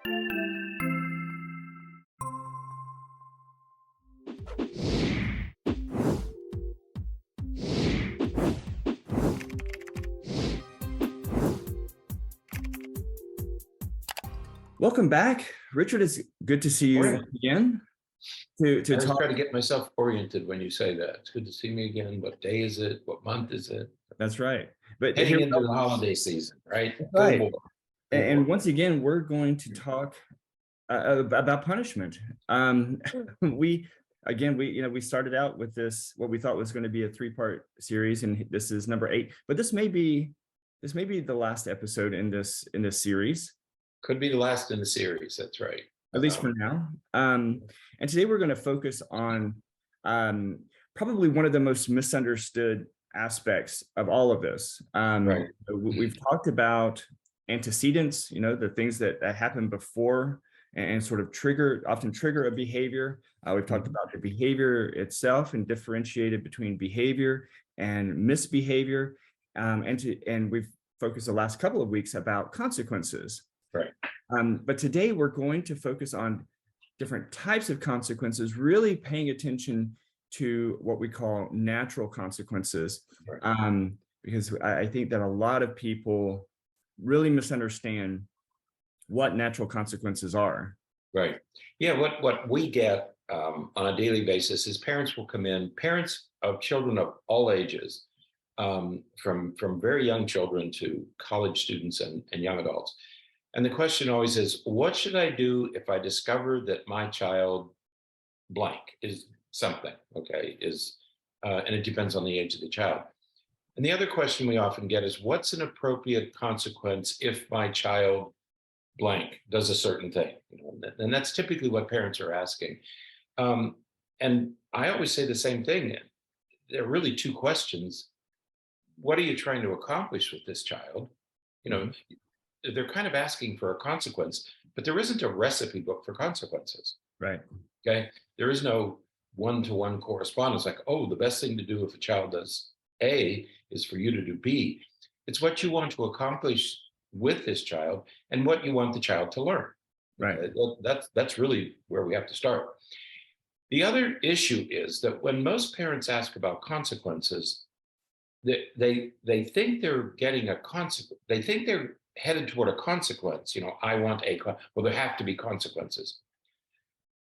Welcome back, Richard. It's good to see you again. To talk. Try to get myself oriented when you say that. It's good to see me again. What day is it? What month is it? That's right. But heading into the holiday season, right? Right. And once again, we're going to talk about punishment. We started out with this, what we thought was going to be a 3-part series, and this is number 8. But this may be the last episode in this series. Could be the last in the series. That's right. At least for now. And today we're going to focus on probably one of the most misunderstood aspects of all of this. Right. We've talked about antecedents, the things that happen before and sort of often trigger a behavior. We've talked about the behavior itself and differentiated between behavior and misbehavior. And we've focused the last couple of weeks about consequences. Right. But today we're going to focus on different types of consequences, really paying attention to what we call natural consequences, right. Because I think that a lot of people really misunderstand what natural consequences are. Right. Yeah. What we get on a daily basis is parents will come in, parents of children of all ages, from very young children to college students and young adults. And the question always is, what should I do if I discover that my child blank is something, okay, and it depends on the age of the child. And the other question we often get is, what's an appropriate consequence if my child blank does a certain thing? And that's typically what parents are asking. And I always say the same thing. There are really 2 questions. What are you trying to accomplish with this child? They're kind of asking for a consequence, but there isn't a recipe book for consequences. Right. Okay. There is no one-to-one correspondence like, oh, the best thing to do if a child does A is for you to do B. It's what you want to accomplish with this child and what you want the child to learn. Right. That's really where we have to start. The other issue is that when most parents ask about consequences, they think they're getting a consequence. They think they're headed toward a consequence. I want well, there have to be consequences.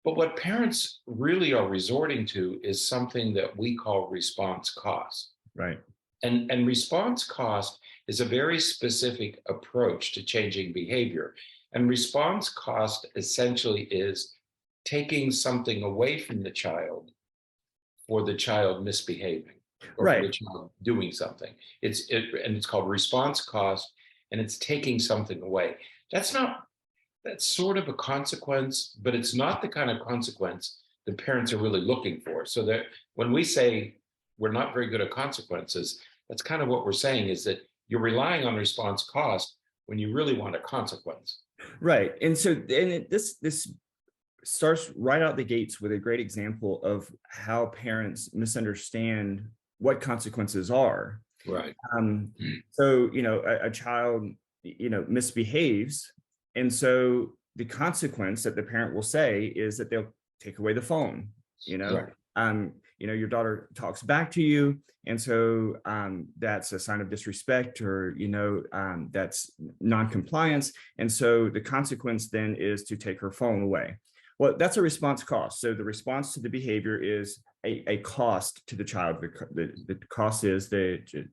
But what parents really are resorting to is something that we call response cost. Right. And response cost is a very specific approach to changing behavior. And response cost essentially is taking something away from the child for the child misbehaving, or right. for the child doing something. And it's called response cost. And it's taking something away. That's sort of a consequence, but it's not the kind of consequence that parents are really looking for. So that when we say we're not very good at consequences, that's kind of what we're saying, is that you're relying on response cost when you really want a consequence. Right. And so this starts right out the gates with a great example of how parents misunderstand what consequences are. Right. So, a child, misbehaves. And so the consequence that the parent will say is that they'll take away the phone, Right. Your daughter talks back to you. And so that's a sign of disrespect, or, that's non-compliance. And so the consequence then is to take her phone away. Well, that's a response cost. So the response to the behavior is a cost to the child. The cost is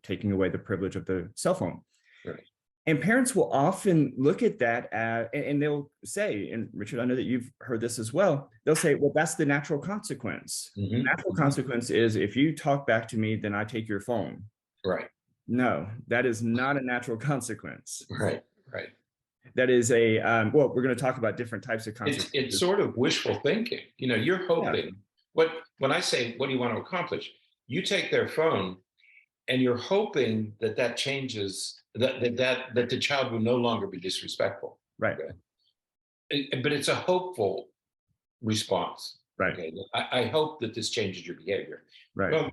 taking away the privilege of the cell phone. Right. And parents will often look at that and they'll say, and Richard, I know that you've heard this as well, they'll say, well, that's the natural consequence. Mm-hmm. The natural consequence is if you talk back to me, then I take your phone. Right. No, that is not a natural consequence. Right, right. That is we're going to talk about different types of consequences. It's sort of wishful thinking. You're hoping, when I say, what do you want to accomplish? You take their phone and you're hoping that changes, that the child will no longer be disrespectful. Right. Okay? But it's a hopeful response. Right. Okay? I hope that this changes your behavior. Right. Well,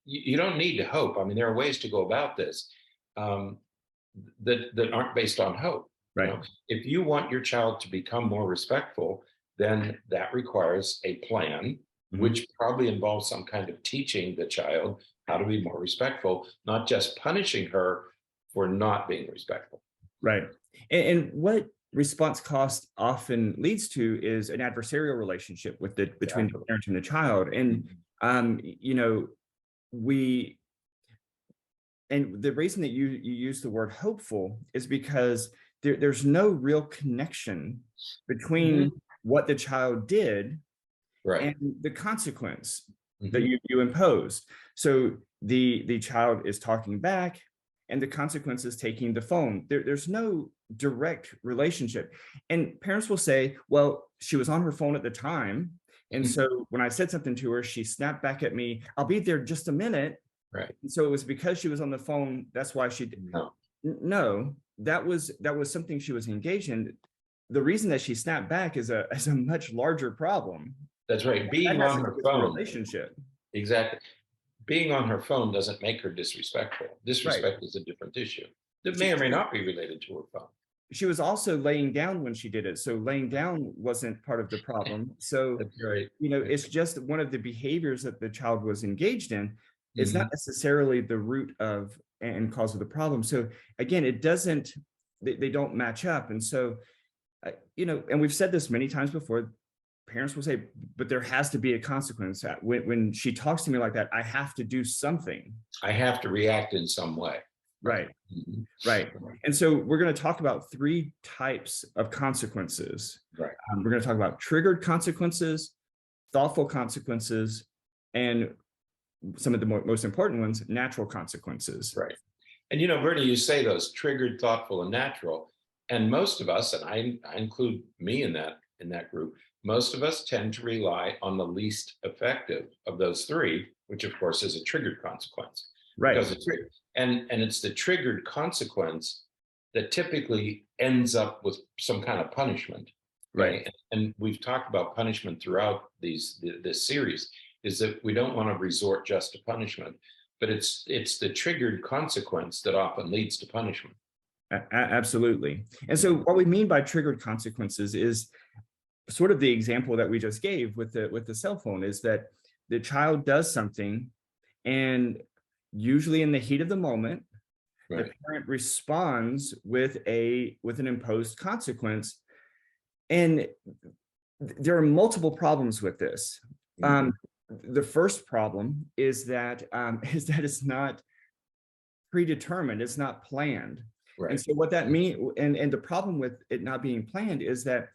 you don't need to hope. I mean, there are ways to go about this that aren't based on hope. You Right. know, if you want your child to become more respectful, then that requires a plan, Mhm. which probably involves some kind of teaching the child how to be more respectful, not just punishing her for not being respectful. Right. And what response cost often leads to is an adversarial relationship with the between the Exactly. parent and the child. And Mhm. you know, we and the reason that you use the word hopeful is because there's no real connection between Mhm. what the child did Right. and the consequence that Mhm. you impose. So the child is talking back, and the consequence is taking the phone. There's no direct relationship. And parents will say, well, she was on her phone at the time. And Mhm. so when I said something to her, she snapped back at me, I'll be there just a minute. Right. And so it was because she was on the phone. That's why she did. No, No, that was something she was engaged in. The reason that she snapped back is a much larger problem. that's right. That Being has on to do her with the phone, relationship. exactly. Being on her phone doesn't make her disrespectful. Right. Disrespect is a different issue that She, may or may she, not be related to her phone. she was also laying down when she did it. So laying down wasn't part of the problem. So, That's right. it's just one of the behaviors that the child was engaged in. It's not Mhm. necessarily the root of and cause of the problem. So again, it doesn't, they don't match up. And so, and we've said this many times before, parents will say, but there has to be a consequence. When she talks to me like that, I have to do something. I have to react in some way. Right. Right. Mhm. Right. And so we're going to talk about three types of consequences. Right. We're going to talk about triggered consequences, thoughtful consequences, and some of the most important ones, natural consequences. Right. And Bernie, you say those triggered, thoughtful, and natural. And most of us, and I include me in that group, most of us tend to rely on the least effective of those three, which of course is a triggered consequence. Right. Because and it's the triggered consequence that typically ends up with some kind of punishment. Right. Okay. And we've talked about punishment throughout this series, is that we don't want to resort just to punishment, but it's the triggered consequence that often leads to punishment. Absolutely. And so what we mean by triggered consequences is sort of the example that we just gave with the cell phone, is that the child does something, and usually in the heat of the moment, the Right. parent responds with an imposed consequence. And there are multiple problems with this. Mhm. The first problem is that is that it's not predetermined, it's not planned. And Right. so what that means, and the problem with it not being planned is that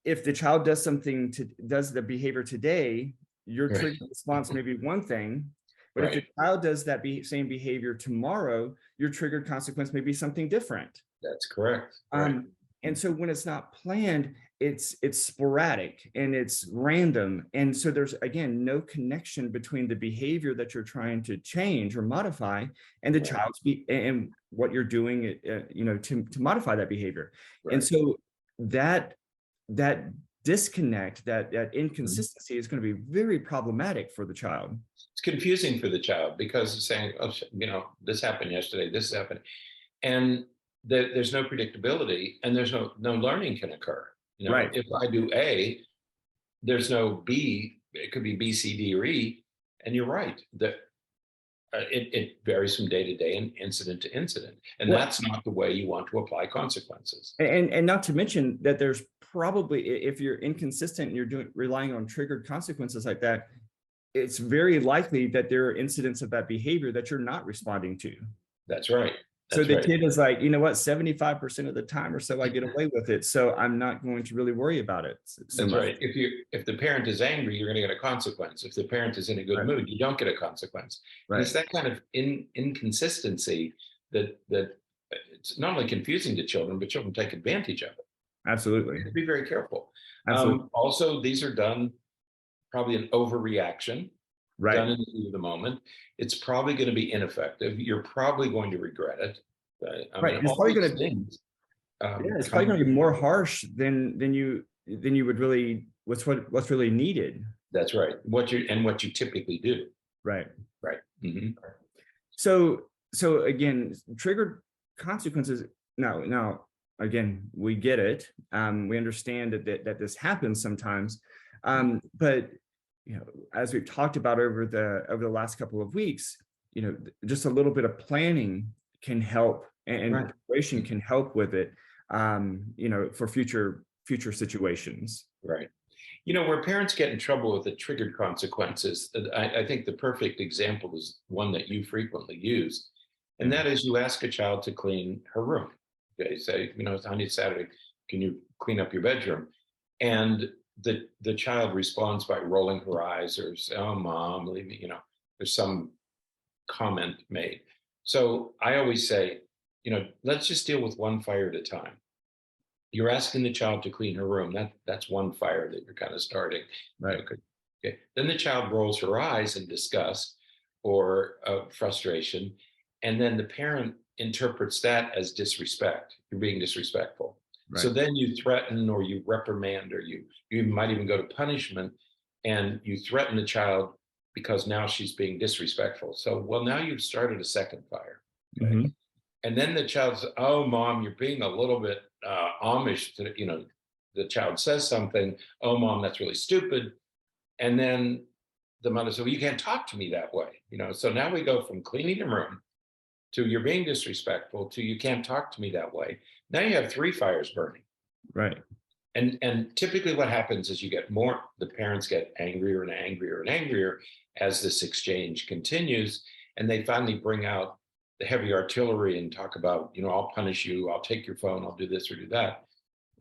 if the child does the behavior today, your Right. trigger response may be one thing, but if the Right. child does that same behavior tomorrow, your triggered consequence may be something different. That's correct. Right. Um, and so when it's not planned, it's sporadic and it's random. And so there's again no connection between the behavior that you're trying to change or modify and the Right. and what you're doing, to modify that behavior. And Right. so that that disconnect, that Mhm. inconsistency is going to be very problematic for the child. It's confusing for the child because it's saying, oh, this happened yesterday, this happened. And there's no predictability, and there's no learning can occur. Right. If I do A, there's no B. It could be B, C, D, or E. And you're right that it varies from day to day and incident to incident, and Well, that's not the way you want to apply consequences. and not to mention that there's probably, if you're inconsistent and you're relying on triggered consequences like that, it's very likely that there are incidents of that behavior that you're not responding to. That's right. So That's the right. kid is like, you know what, 75% of the time or so I get away with it. So I'm not going to really worry about it so That's much. right. If the parent is angry, you're going to get a consequence. If the parent is in a good Right. mood, you don't get a consequence. And Right. it's that kind of inconsistency that it's not only confusing to children, but children take advantage of it. Absolutely. Be very careful. Absolutely. Also, these are done probably an overreaction, done Right. in the heat of the moment. It's probably going to be ineffective. You're probably going to regret it. I Right. mean, And it's all probably these going to, things yeah, it's probably come. going to be more harsh than you would really, what's really needed. That's right. What you typically do. Right. Right. Mhm. So again, triggered consequences. Now, again, we get it. We understand that this happens sometimes. But as we've talked about over the last couple of weeks, just a little bit of planning can help, and Right. preparation can help with it, for future situations. Right. Where parents get in trouble with the triggered consequences, I think the perfect example is one that you frequently use. And that is, you ask a child to clean her room. Okay, say, honey, it's Saturday, can you clean up your bedroom? And the child responds by rolling her eyes or say, oh, mom, leave me, there's some comment made. So I always say, let's just deal with one fire at a time. You're asking the child to clean her room. That's one fire that you're kind of starting. Right. Okay. Then the child rolls her eyes in disgust or frustration, and then the parent interprets that as disrespect. You're being disrespectful. Right. So then you threaten, or you reprimand, or you might even go to punishment, and you threaten the child because now she's being disrespectful. So, well, now you've started a second fire. Okay. Mm-hmm. And then the child says, oh, mom, you're being a little bit Amish. The child says something, oh, mom, that's really stupid. And then the mother says, well, you can't talk to me that way. So now we go from cleaning the room to you're being disrespectful to you can't talk to me that way. Now you have 3 fires burning. Right. And typically what happens is the parents get angrier and angrier and angrier as this exchange continues. And they finally bring out the heavy artillery and talk about, I'll punish you, I'll take your phone, I'll do this or do that.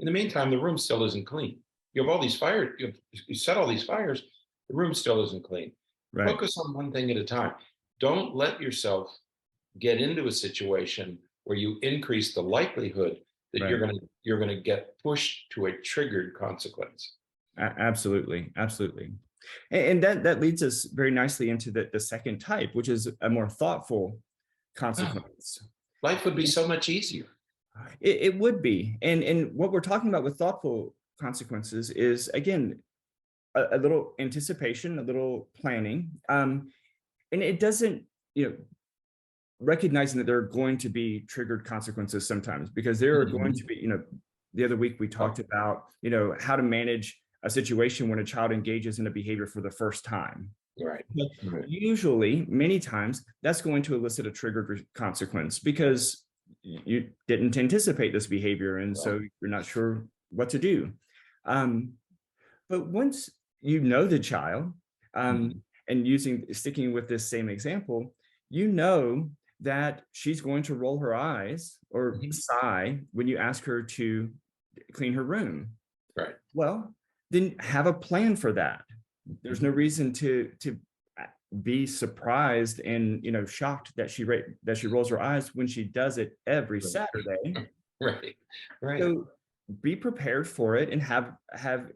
In the meantime, the room still isn't clean. You have all these fires, you set all these fires, the room still isn't clean. Right. Focus on one thing at a time. Don't let yourself get into a situation where you increase the likelihood that Right. you're gonna get pushed to a triggered consequence. Absolutely. And that leads us very nicely into the second type, which is a more thoughtful consequence. Life would be so much easier. It would be. And what we're talking about with thoughtful consequences is, again, a little anticipation, a little planning. And it doesn't, recognizing that there are going to be triggered consequences sometimes, because there are going to be, the other week we talked about, how to manage a situation when a child engages in a behavior for the first time. Right. Usually, many times, that's going to elicit a triggered consequence because you didn't anticipate this behavior, and so you're not sure what to do. But once you know the child, and sticking with this same example, that she's going to roll her eyes or sigh when you ask her to clean her room. Right. Well, then have a plan for that. There's no reason to be surprised and shocked that she rolls her eyes when she does it every Saturday. Right. So be prepared for it and have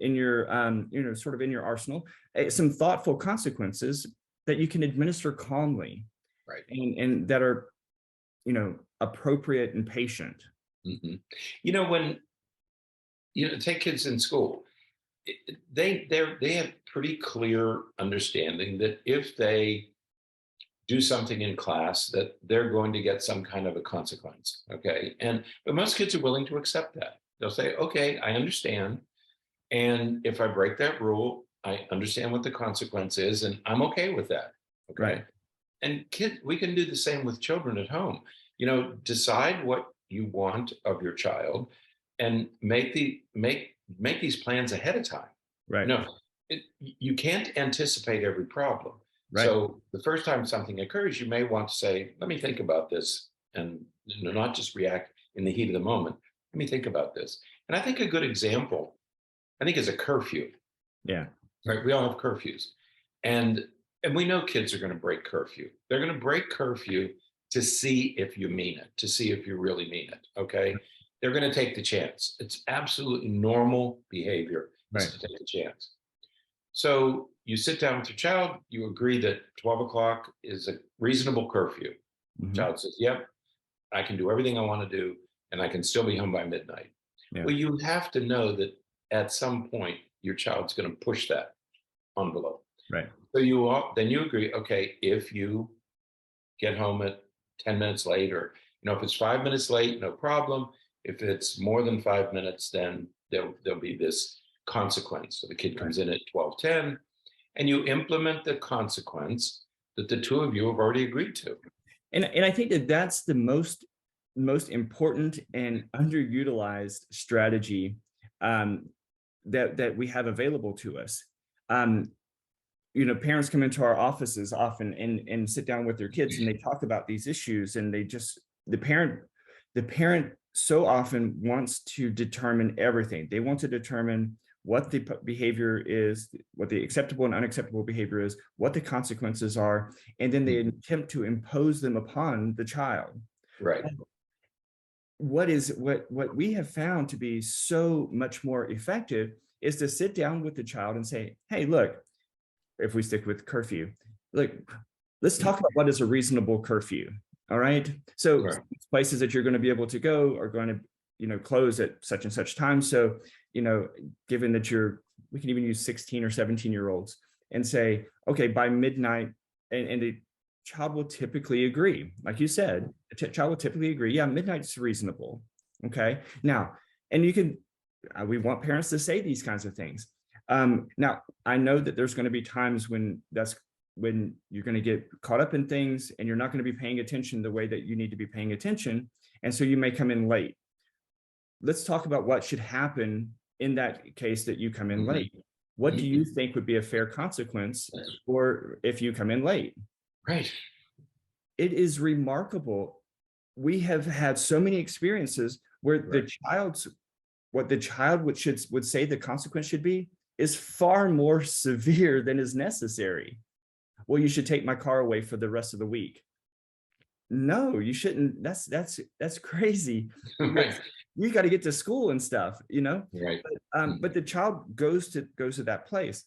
in your sort of in your arsenal some thoughtful consequences that you can administer calmly. Right. And that are appropriate and patient. When take kids in school, they have pretty clear understanding that if they do something in class, that they're going to get some kind of a consequence. Okay. But most kids are willing to accept that. They'll say, okay, I understand. And if I break that rule, I understand what the consequence is, and I'm okay with that. Okay. Right. And we can do the same with children at home. Decide what you want of your child and make these plans ahead of time. Right. You can't anticipate every problem. Right. So the first time something occurs, you may want to say, let me think about this, and not just react in the heat of the moment. Let me think about this. And I think a good example, is a curfew. Yeah. Right. We all have curfews. And we know kids are going to break curfew. They're going to break curfew to see if you mean it, to see if you really mean it. Okay. They're going to take the chance. It's absolutely normal behavior to take a chance. So you sit down with your child, you agree that 12 o'clock is a reasonable curfew. The child says, yep, I can do everything I want to do, and I can still be home by midnight. Yeah. Well, you have to know that at some point, your child's going to push that envelope. Right. So then you agree, okay, if you get home at 10 minutes late, or if it's 5 minutes late, no problem. If it's more than 5 minutes, then there'll be this consequence. So the kid comes in at 12:10, and you implement the consequence that the two of you have already agreed to. And I think that that's the most important and underutilized strategy that we have available to us. Parents come into our offices often and sit down with their kids, and they talk about these issues, and the parent so often wants to determine everything. They want to determine what the behavior is, what the acceptable and unacceptable behavior is, what the consequences are, and then they attempt to impose them upon the child. Right. What we have found to be so much more effective is to sit down with the child and say, hey, look, if we stick with curfew, look, let's talk about what is a reasonable curfew. All right. So places that you're going to be able to go are going to, close at such and such time. So, given that we can even use 16 or 17-year-olds and say, okay, by midnight, and the child will typically agree. Like you said, the child will typically agree. Yeah, midnight's reasonable. Okay. Now, and we want parents to say these kinds of things. Now, I know that there's going to be times when you're going to get caught up in things and you're not going to be paying attention the way that you need to be paying attention. And so you may come in late. Let's talk about what should happen in that case that you come in late. What do you think would be a fair consequence for if you come in late? Right. It is remarkable. We have had so many experiences where what the child would say the consequence should be is far more severe than is necessary. Well, you should take my car away for the rest of the week. No, you shouldn't. That's crazy. Right. You got to get to school and stuff, Right. But the child goes to that place,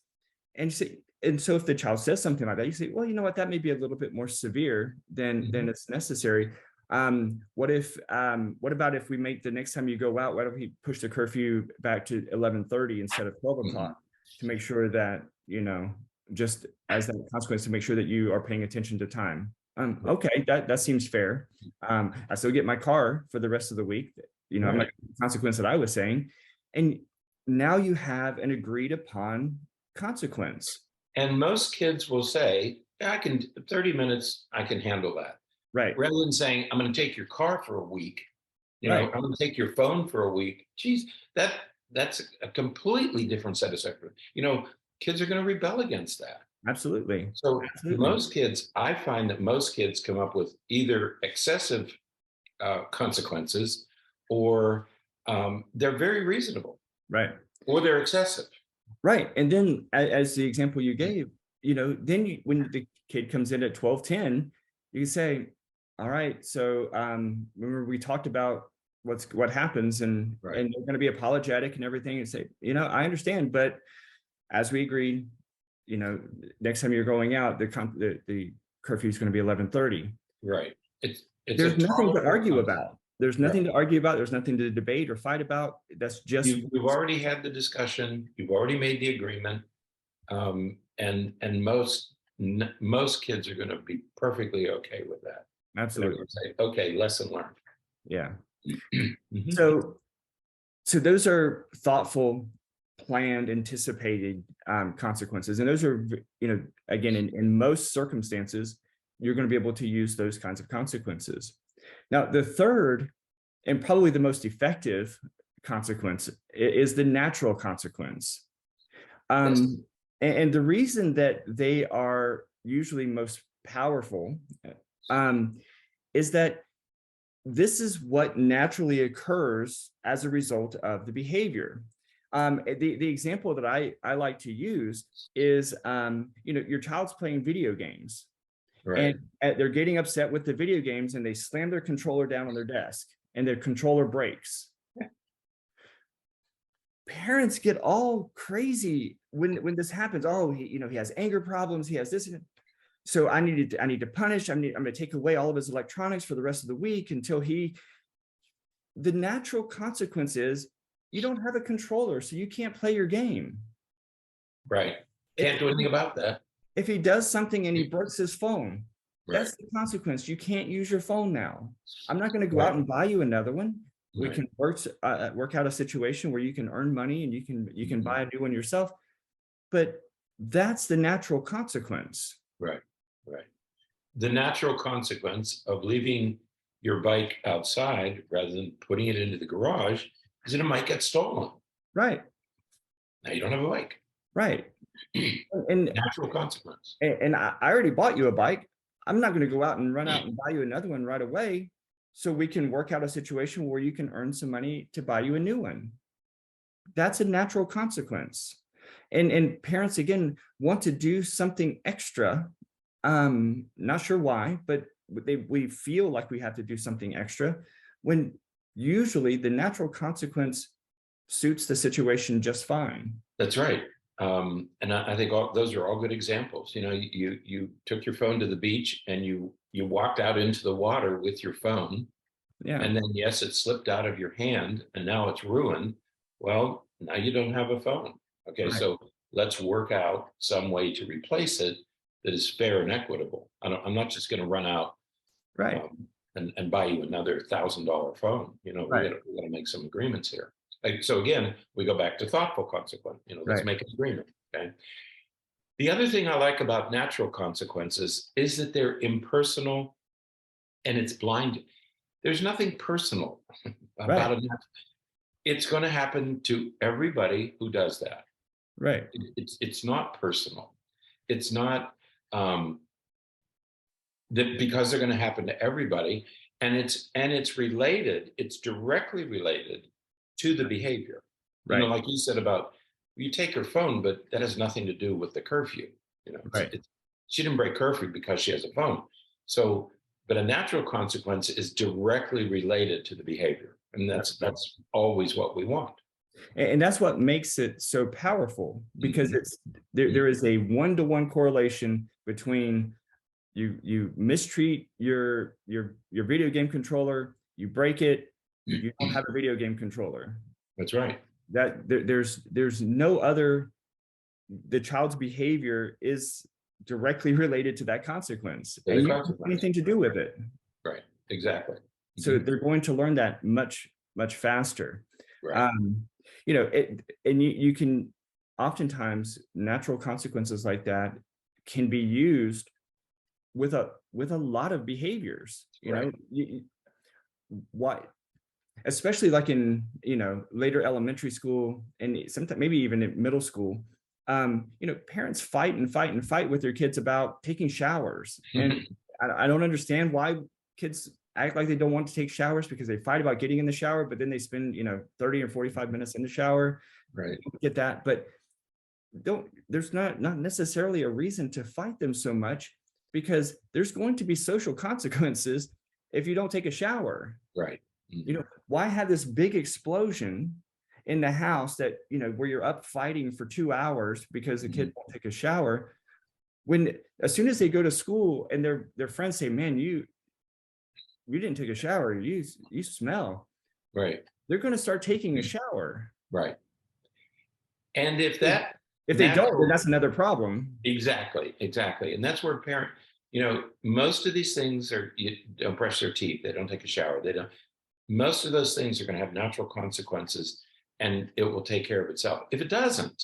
and so if the child says something like that, you say, well, you know what, that may be a little bit more severe than it's necessary. What about if we make the next time you go out, why don't we push the curfew back to 11:30 instead of 12 o'clock to make sure that, just as that consequence, to make sure that you are paying attention to time. Okay, that seems fair. I still get my car for the rest of the week. I'm like the consequence that I was saying. And now you have an agreed upon consequence. And most kids will say, I can 30 minutes, I can handle that. Right. Rather than saying, I'm going to take your car for a week, I'm going to take your phone for a week. Geez, that's a completely different set of circumstances. Kids are going to rebel against that. Absolutely. So I find that most kids come up with either excessive consequences, or they're very reasonable. Right. Or they're excessive. Right. And then as the example you gave, then when the kid comes in at 12:10, you can say, all right, so remember we talked about what happens, and they're going to be apologetic and everything, and say, I understand, but as we agreed, next time you're going out, the curfew is going to be 11:30. Right. There's nothing to argue about. There's nothing to argue about. There's nothing to debate or fight about. That's just you've already had the discussion. You've already made the agreement, and most kids are going to be perfectly okay with that. Absolutely. Say, okay, lesson learned. Yeah. So those are thoughtful, planned, anticipated consequences, and those are, again, in most circumstances, you're going to be able to use those kinds of consequences. Now, the third and probably the most effective consequence is the natural consequence. And the reason that they are usually most powerful is that this is what naturally occurs as a result of the behavior. The example that I like to use is, your child's playing video games. Right. And they're getting upset with the video games, and they slam their controller down on their desk, and their controller breaks. Parents get all crazy when this happens. Oh, he has anger problems. He has this. So I need to punish. I'm going to take away all of his electronics for the rest of the week until the natural consequence is you don't have a controller, so you can't play your game. Right. Can't do anything about that. If he does something and he breaks his phone, that's the consequence. You can't use your phone now. I'm not going to go out and buy you another one. we can work out a situation where you can earn money and you can buy a new one yourself. But that's the natural consequence. Right. The natural consequence of leaving your bike outside rather than putting it into the garage is that it might get stolen. Right. Now you don't have a bike. Right. And natural consequence. And I already bought you a bike. I'm not going to go out and run out and buy you another one right away. So we can work out a situation where you can earn some money to buy you a new one. That's a natural consequence. And parents, again, want to do something extra. Not sure why, but we feel like we have to do something extra when usually the natural consequence suits the situation just fine. That's right. And I think those are all good examples. You know, you took your phone to the beach and you walked out into the water with your phone. Yeah. And then, yes, it slipped out of your hand and now it's ruined. Well, now you don't have a phone. Okay, right. So let's work out some way to replace it that is fair and equitable. I'm not just going to run out, right, and buy you another $1,000 phone. You know, right. we got to make some agreements here. So again, we go back to thoughtful consequence. You know, let's right. make an agreement. Okay. The other thing I like about natural consequences is that they're impersonal and it's blind. There's nothing personal about it. It's going to happen to everybody who does that. Right. It's not personal. It's not that because they're going to happen to everybody, and it's related. It's directly related to the behavior. Right. You know, like you said about you take her phone, but that has nothing to do with the curfew. You know, right. She didn't break curfew because she has a phone. So, but a natural consequence is directly related to the behavior, and that's always what we want. And that's what makes it so powerful, because it's there is a one-to-one correlation between you mistreat your video game controller, you break it, you don't have a video game controller. That's right. That there's no other. The child's behavior is directly related to that consequence, and you don't have anything to do with it. Right. Exactly. So they're going to learn that much faster. Right. You know, and you can oftentimes natural consequences like that can be used with a lot of behaviors. You know, why, especially like in later elementary school and sometimes maybe even in middle school. Parents fight with their kids about taking showers, and I don't understand why kids act like they don't want to take showers, because they fight about getting in the shower, but then they spend 30 or 45 minutes in the shower. Right. Get that, but there's not necessarily a reason to fight them so much, because there's going to be social consequences if you don't take a shower. Right. Why have this big explosion in the house that where you're up fighting for 2 hours because the kid won't take a shower, when as soon as they go to school and their friends say, man, you didn't take a shower, you smell. Right. They're going to start taking a shower. Right. And if they don't, then that's another problem. Exactly. And that's where parent, most of these things you don't brush their teeth, they don't take a shower, most of those things are going to have natural consequences, and it will take care of itself. If it doesn't,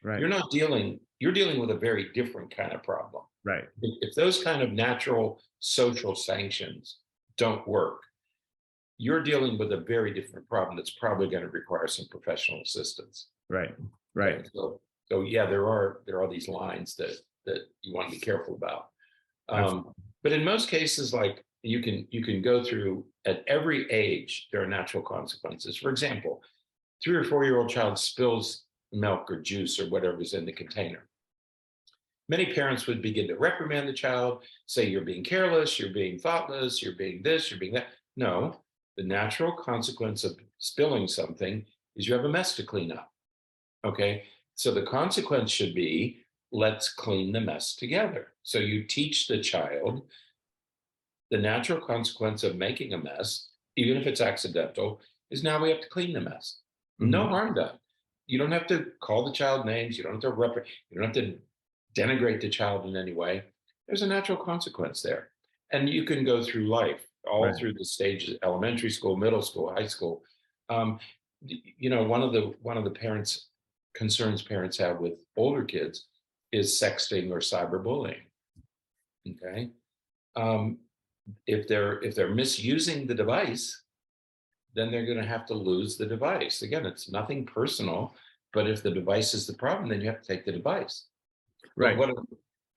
right, you're dealing with a very different kind of problem. Right. If those kind of natural social sanctions don't work, you're dealing with a very different problem that's probably going to require some professional assistance. Right. So yeah, there are these lines that you want to be careful about. But in most cases, like you can go through at every age, there are natural consequences. For example, 3 or 4-year-old child spills milk or juice or whatever's in the container. Many parents would begin to reprimand the child, say you're being careless, you're being thoughtless, you're being this, you're being that. No, the natural consequence of spilling something is you have a mess to clean up. Okay, so the consequence should be, let's clean the mess together. So you teach the child the natural consequence of making a mess, even if it's accidental, is now we have to clean the mess. No harm done. You don't have to call the child names. You don't have to you don't have to denigrate the child in any way. There's a natural consequence there. And you can go through life, all through the stages, elementary school, middle school, high school. One of the concerns parents have with older kids is sexting or cyberbullying. Okay. Um, if they're misusing the device, then they're going to have to lose the device. Again, it's nothing personal, but if the device is the problem, then you have to take the device. Right.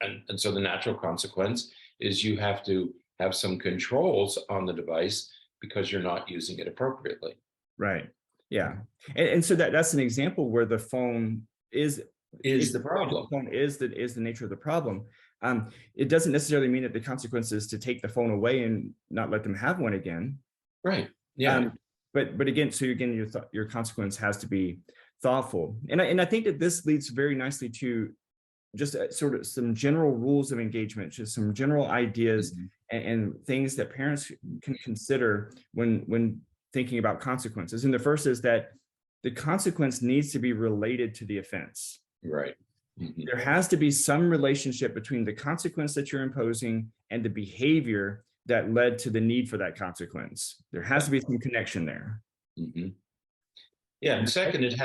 And so the natural consequence is you have to have some controls on the device because you're not using it appropriately. Right. Yeah. And so that's an example where the phone is The problem. The phone is the nature of the problem. It doesn't necessarily mean that the consequence is to take the phone away and not let them have one again. Right. Yeah. But again, your consequence has to be thoughtful. And I think that this leads very nicely to just sort of some general rules of engagement, just some general ideas and things that parents can consider when thinking about consequences. And the first is that the consequence needs to be related to the offense. Right. There has to be some relationship between the consequence that you're imposing and the behavior that led to the need for that consequence. There has to be some connection there. Yeah, and second is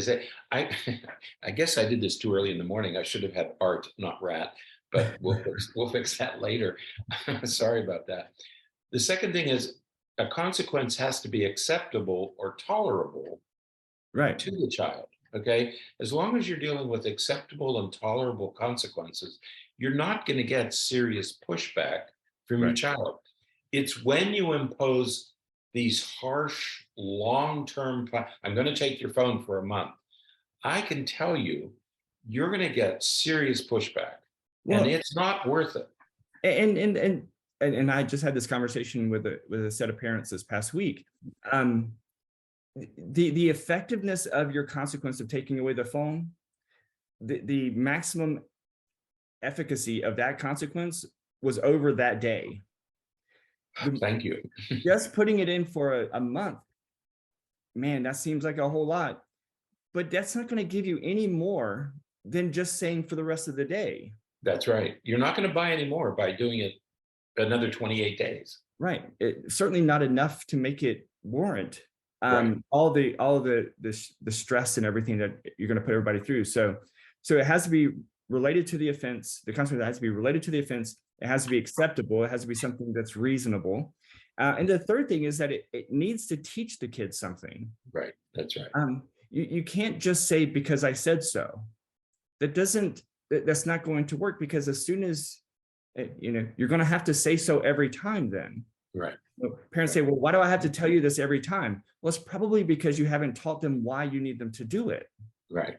that I guess I did this too early in the morning. I should have had art, not rat, but we'll fix that later. Sorry about that. The second thing is a consequence has to be acceptable or tolerable to the child. Okay, as long as you're dealing with acceptable and tolerable consequences, you're not going to get serious pushback from your child. It's when you impose these harsh, long-term, I'm going to take your phone for a month. I can tell you, you're going to get serious pushback, and it's not worth it. And I just had this conversation with a set of parents this past week. The effectiveness of your consequence of taking away the phone, the maximum efficacy of that consequence was over that day. Thank you. Just putting it in for a month, man, that seems like a whole lot, but that's not going to give you any more than just saying for the rest of the day. That's right. You're not going to buy any more by doing it another 28 days. Right. Certainly not enough to make it warrant all the stress and everything that you're going to put everybody through. So it has to be related to the offense. The consequence has to be related to the offense. It has to be acceptable. It has to be something that's reasonable. And the third thing is that it needs to teach the kids something. Right. That's right. You can't just say, because I said so. That's not going to work, because as soon as, you're going to have to say so every time then. Right. So parents say, well, why do I have to tell you this every time? Well, it's probably because you haven't taught them why you need them to do it. Right.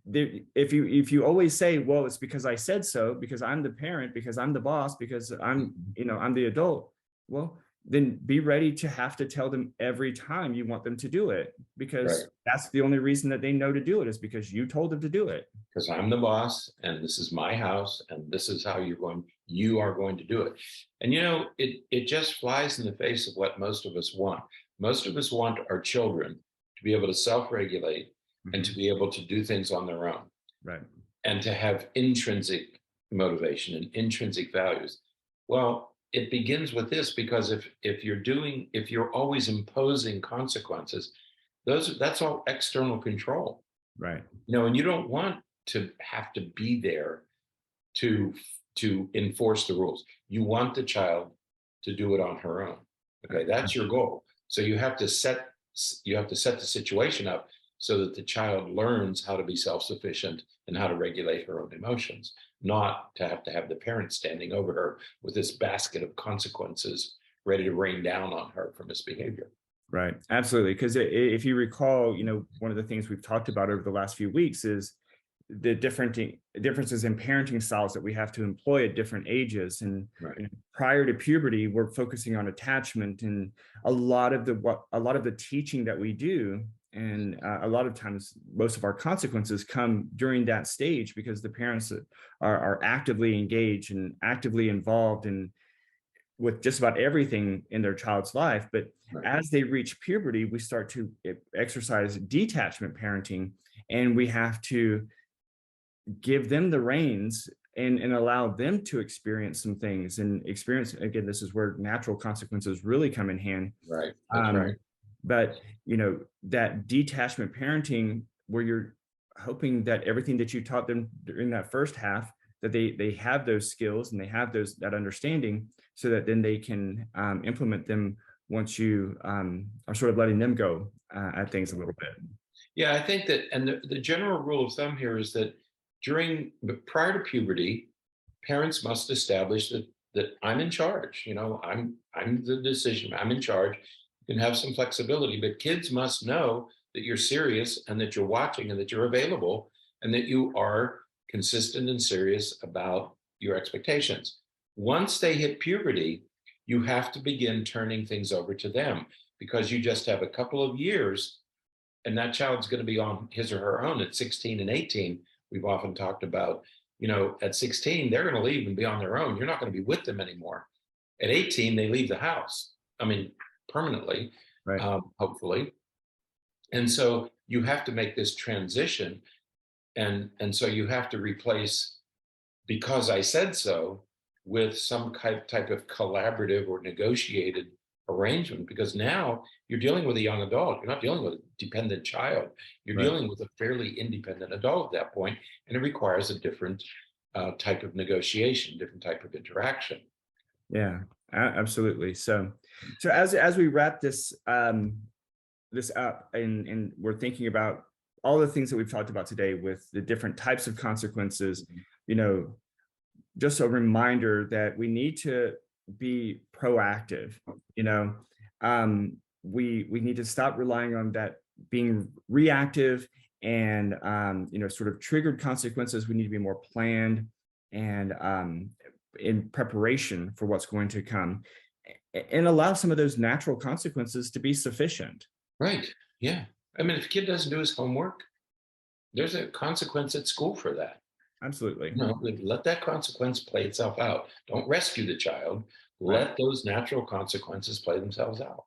If you always say, well, it's because I said so, because I'm the parent, because I'm the boss, because I'm the adult, well, then be ready to have to tell them every time you want them to do it, because that's the only reason that they know to do it, is because you told them to do it. Because I'm the boss, and this is my house, and this is how you are going to do it. And it just flies in the face of what most of us want. Most of us want our children to be able to self-regulate and to be able to do things on their own. Right. And to have intrinsic motivation and intrinsic values. Well, it begins with this, because if you're always imposing consequences, that's all external control. Right. And you don't want to have to be there to enforce the rules. You want the child to do it on her own. Okay, that's your goal. So you have to set the situation up so that the child learns how to be self-sufficient and how to regulate her own emotions, not to have the parent standing over her with this basket of consequences ready to rain down on her for misbehavior. Right. Absolutely. Because if you recall, one of the things we've talked about over the last few weeks is the differences in parenting styles that we have to employ at different ages. And prior to puberty, we're focusing on attachment, and a lot of the teaching that we do, and a lot of times most of our consequences come during that stage, because the parents are actively engaged and actively involved with just about everything in their child's life. But as they reach puberty, we start to exercise detachment parenting, and we have to give them the reins and allow them to experience some things and experience, again, this is where natural consequences really come in hand. Right. That's right. But, that detachment parenting where you're hoping that everything that you taught them during that first half, that they have those skills and they have that understanding, so that then they can implement them once you are sort of letting them go at things a little bit. Yeah, I think that, and the general rule of thumb here is that prior to puberty, parents must establish that I'm in charge. I'm the decision. I'm in charge. You can have some flexibility, but kids must know that you're serious and that you're watching and that you're available and that you are consistent and serious about your expectations. Once they hit puberty, you have to begin turning things over to them, because you just have a couple of years and that child's going to be on his or her own at 16 and 18. We've often talked about, at 16, they're going to leave and be on their own. You're not going to be with them anymore. At 18, they leave the house. I mean, permanently, Right. Hopefully. And so you have to make this transition. And so you have to replace "because I said so" with some type of collaborative or negotiated arrangement, because now you're dealing with a young adult. You're not dealing with a dependent child. You're Right. dealing with a fairly independent adult at that point, and it requires a different type of negotiation, different type of interaction. Yeah, absolutely. So as we wrap this this up, and we're thinking about all the things that we've talked about today with the different types of consequences, just a reminder that we need to be proactive. We need to stop relying on that being reactive and sort of triggered consequences. We need to be more planned and in preparation for what's going to come, and allow some of those natural consequences to be sufficient. Right. Yeah. I mean, if a kid doesn't do his homework, there's a consequence at school for that. Absolutely. Let that consequence play itself out. Don't rescue the child. Right. Let those natural consequences play themselves out.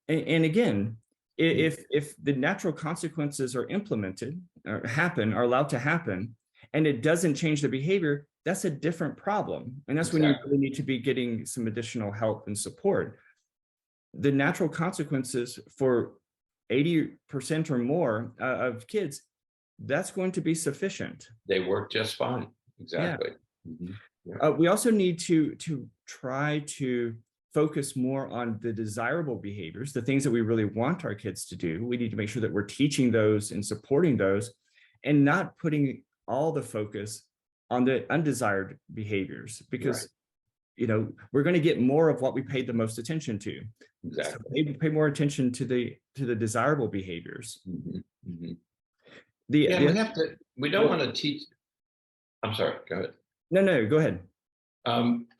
And again, if the natural consequences are implemented or are allowed to happen, and it doesn't change the behavior, that's a different problem. And that's when you really need to be getting some additional help and support. The natural consequences for 80% or more of kids, that's going to be sufficient. They work just fine. Exactly. Yeah. Mm-hmm. Yeah. We also need to try to focus more on the desirable behaviors, the things that we really want our kids to do. We need to make sure that we're teaching those and supporting those, and not putting all the focus on the undesired behaviors, because we're going to get more of what we paid the most attention to. Exactly. So pay more attention to the desirable behaviors. Mm-hmm. Mm-hmm. We don't want to teach. I'm sorry, go ahead. No, go ahead.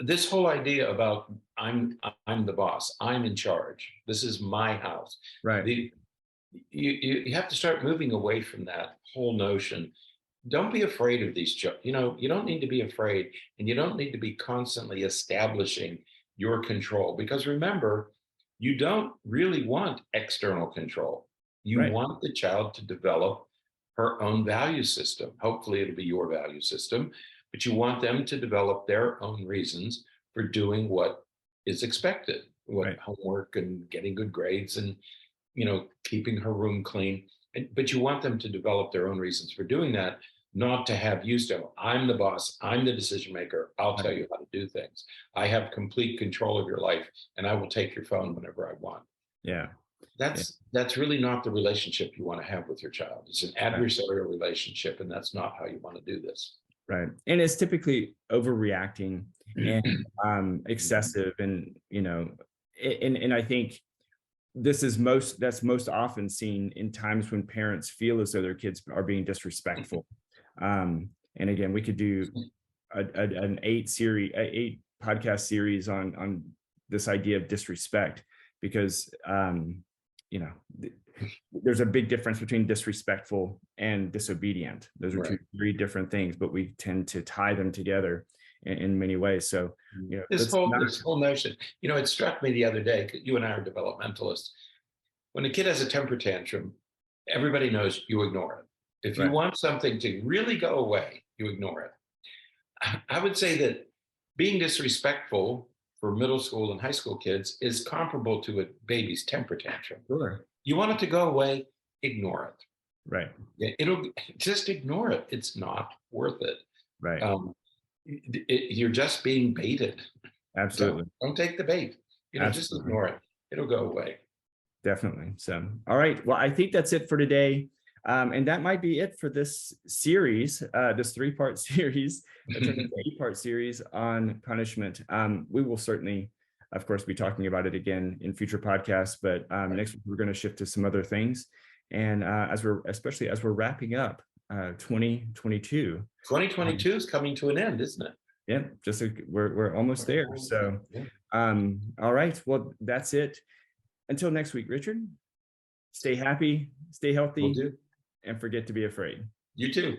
This whole idea about I'm the boss, I'm in charge, this is my house. Right. You have to start moving away from that whole notion. Don't be afraid of these children. You don't need to be afraid, and you don't need to be constantly establishing your control, because remember, you don't really want external control. You want the child to develop her own value system. Hopefully it'll be your value system, but you want them to develop their own reasons for doing what is expected, homework and getting good grades and, keeping her room clean. But you want them to develop their own reasons for doing that, not to have you say, I'm the boss, I'm the decision maker, I'll tell you how to do things. I have complete control of your life, and I will take your phone whenever I want. Yeah. That's really not the relationship you want to have with your child. It's an adversarial relationship, and that's not how you want to do this. Right. And it's typically overreacting and excessive. And, and I think that's most often seen in times when parents feel as though their kids are being disrespectful. And again, we could do an 8 podcast series on this idea of disrespect, because, there's a big difference between disrespectful and disobedient. Those are very different things, but we tend to tie them together in many ways. So, this whole notion, it struck me the other day. You and I are developmentalists. When a kid has a temper tantrum, everybody knows you ignore it. If you want something to really go away, you ignore it. I would say that being disrespectful for middle school and high school kids is comparable to a baby's temper tantrum. Sure. You want it to go away, ignore it. Right. It'll just ignore it. It's not worth it. Right. You're just being baited. Absolutely. Don't take the bait. Just ignore it. It'll go away. Definitely. So, all right. Well, I think that's it for today. And that might be it for this series, this 3-part series, 8-part series on punishment. We will certainly, of course, be talking about it again in future podcasts, but next week we're going to shift to some other things. And especially as we're wrapping up 2022. 2022 is coming to an end, isn't it? Yeah, we're almost there. So, all right. Well, that's it. Until next week, Richard, stay happy, stay healthy, and forget to be afraid. You too.